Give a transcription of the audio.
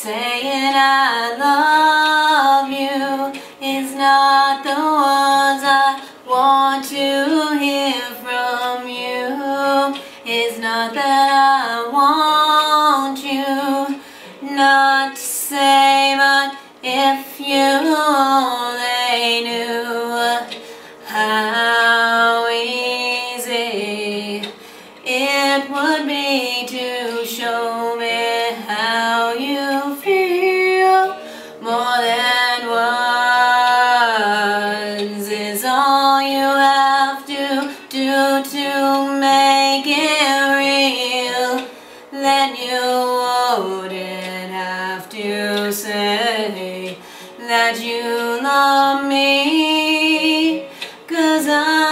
Saying I love you is not the words I want to hear from you. It's not that I want you not to say, but if you only knew how easy it would be to show me how you feel. More than words is all you have to do to make it real. Then you wouldn't have to say that you love me, 'cause I